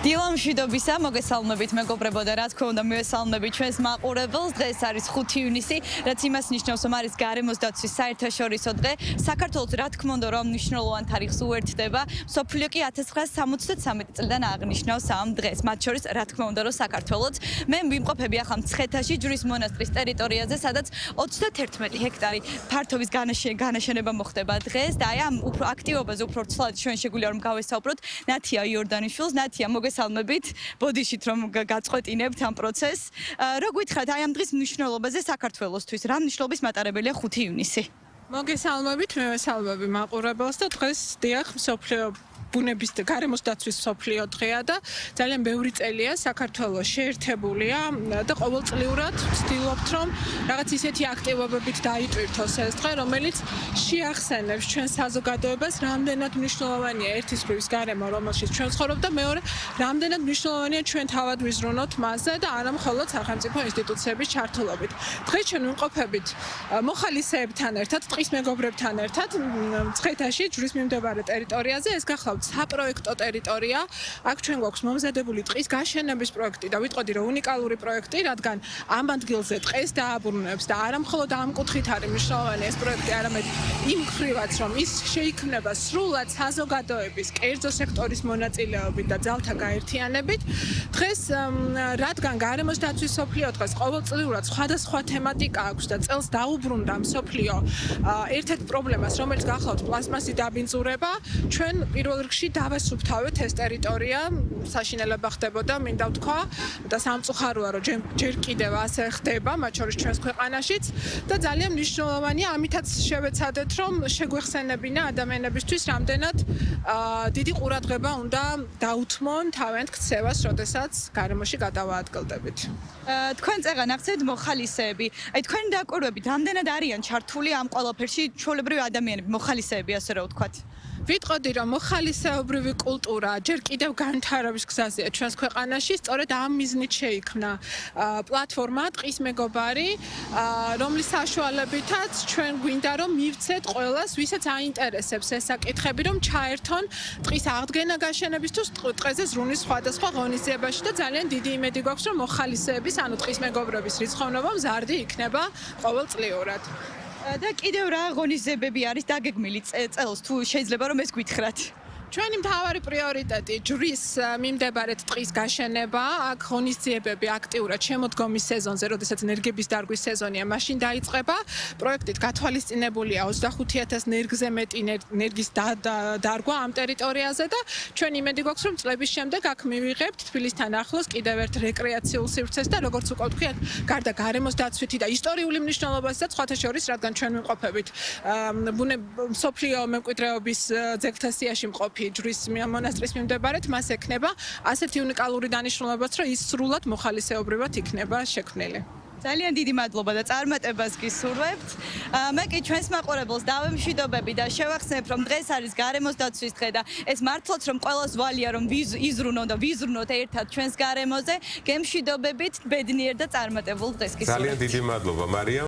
დილამ მშვიდობისა, მოგესალმებით მეგობრებო და რა თქმა უნდა მივესალმებით ჩვენს მაყურებელს. დღეს არის 5 ივნისი, რაც იმას ნიშნავს, რომ არის გარემოს დაცვის საერთაშორისო დღე. საქართველოს რა თქმა უნდა რომ მნიშვნელოვან თარიღს უერთდება. მსოფლიო კი 1973 წლიდან აღნიშნავს ამ დღეს. მათ შორის რა თქმა უნდა რომ საქართველოც. მე ვიმყოფები ახლა მცხეთაში, ჯვრის მონასტრის ტერიტორიაზე, სადაც 31 ჰექტარი ფართობის განაშენება მოხდება დღეს და აი ამ უფრო აქტივობაზე უფრო ცვლად ჩვენ შეგვიძლია რომ გავესაუბროთ ნათია იორდანიშვილს. ნათია, მოგესალმებით, ბოდიშით რომ გაწყვეტინებთ ამ პროცესს. Რა გითხრათ აი ამ დღის მნიშვნელობაზე საქართველოსთვის? რა მნიშვნელობის მატარებელია 5 ივნისი? მოგესალმებით, მე ვესალმები მაყურებელს და დღეს დიახ მსოფლიო ბუნების გარემოს დაცვის მსოფლიო დღეა და ძალიან ბევრი წელია საქართველოს შეერთებულია და ყოველწლიურად ვცდილობთ რომ რაღაც ისეთი აქტივობებით დაიტვირთოს ეს დღე, რომელიც შეახსენებს ჩვენ საზოგადოებას, რამდენად მნიშვნელოვანია ერთის მხრივ გარემო, რომელშიც ჩვენ ცხოვრობთ და მეორე, რამდენად მნიშვნელოვანია ჩვენ თავად ვიზრუნოთ მასზე და არა მხოლოდ სახელმწიფო ინსტიტუციების ჩართულობით. დღეს ჩვენ ვიმყოფებით მოხალისეებთან ერთად, ტყის მეგობრებთან ერთად მცხეთაში, ჯვრის მიმდებარე ტერიტორიაზე. ეს გახლავთ საპროექტო ტერიტორია. აქ ჩვენ გვაქვს მომზადებული ტყის გაშენების პროექტი და ვიტყოდი რომ უნიკალური პროექტი, რადგან ამ ადგილზე ტყეს დააბრუნებს და არა მხოლოდ ამ კუთხით არის მნიშვნელოვანი ეს პროექტი, არამედ იმ მხრივაც რომ ის შეიქმნება სრულად საზოგადოების, კერძო სექტორის მონაწილეობით და ძალთა გაერთიანებით. დღეს რადგან გარემოს დაცვის მსოფლიო დღეს ყოველწლიურად სხვადასხვა თემატიკა აქვს და წელს დაუბრუნდა მსოფლიო ერთ-ერთ პრობლემას, რომელიც გახლავთ პლასმასის დაბინძურება, ჩვენ პირველ რიგში დავასუფთავეთ ეს ტერიტორია, საშინელება ხდებოდა, მინდა ვთქვა და სამწუხაროა რომ ჯერ კიდევ ასე ხდება, მათ შორის ჩვენს ქვეყანაშიც და ძალიან მნიშვნელოვანია, ამითაც შევეცადეთ რომ შეგვეხსენებინა ადამიანებისთვის, რამდენად დიდი ყურადღება უნდა დაუთმონ თავიანთ ქცევას, როდესაც გარემოში გადავაადგილდებით. თქვენ წეღან აღწევთ მოხალისეები. აი თქვენი დაკვირვებით, რამდენად არიან ჩართული ამ ყველაფერში ჩვეულებრივი ადამიანები, მოხალისეები, ასე რა ვთქვათ? ვიტყოდი რომ მოხალისეობრივი კულტურა ჯერ კიდევ განვითარების გზაზეა ჩვენს ქვეყანაში, სწორედ ამ მიზნით შეიქმნა პლატფორმა ტყის მეგობარი, რომლის საშუალებითაც ჩვენ გვინდა რომ მივცეთ ყველას, ვისაც აინტერესებს ეს საკითხები, რომ ჩაერთონ ტყის აღდგენა გაშენების თუ ტყეზე ზრუნვის სხვადასხვა ღონისძიებაში და ძალიან დიდი იმედი გვაქვს რომ მოხალისეების, ანუ ტყის მეგობრების რიცხოვნობა მზარდი იქნება ყოველწლიურად. და კიდევ რა ღონისძიებები არის დაგეგმილი წელს თუ შეიძლება რომ ეს გითხრათ? ჩვენი მთავარი პრიორიტეტი ჯვრის მიმდებარე ტყის გაშენება, აქ ღონისძიებები აქტიურად შემოდგომის სეზონზე, როდესაც ნერგების დარგვის სეზონია, მაშინ დაიწყება. პროექტით გათვალისწინებულია 25,000 ნერგზე მეტი ნერგის დარგვა ამ ტერიტორიაზე და ჩვენ იმედი გვაქვს, რომ წლების შემდეგ აქ მივიღებთ თბილისთან ახლოს კიდევ ერთ რეკრეაციულ სივრცეს და როგორც უკვე ვთქვი, გარდა გარემოს დაცვითი და ისტორიული მნიშვნელობასაც, სხვათა შორის, რადგან ჩვენ ვიმყოფებით მსოფლიო მემკვიდრეობის ძეგლთა სიაში მყოფი ჯვრის მონასტრის მიმდებარედ, მას ექნება ასეთი უნიკალური დანიშნულებაც, რომ ის სრულად მოხალისეობრივად იქნება შექმნილი. ძალიან დიდი მადლობა და წარმატებას გისურვებთ. მე კი ჩვენს მაყურებელს დავემშვიდობები და შევახსენებ, რომ დღეს არის გარემოს დაცვის დღე და ეს მართლაც რომ ყველას ვალია რომ იზრუნონ და ვიზრუნოთ ერთად ჩვენს გარემოზე. გემშვიდობებით, ბედნიერ და წარმატებულ დღეს გისურვებთ. ძალიან დიდი მადლობა, მარია.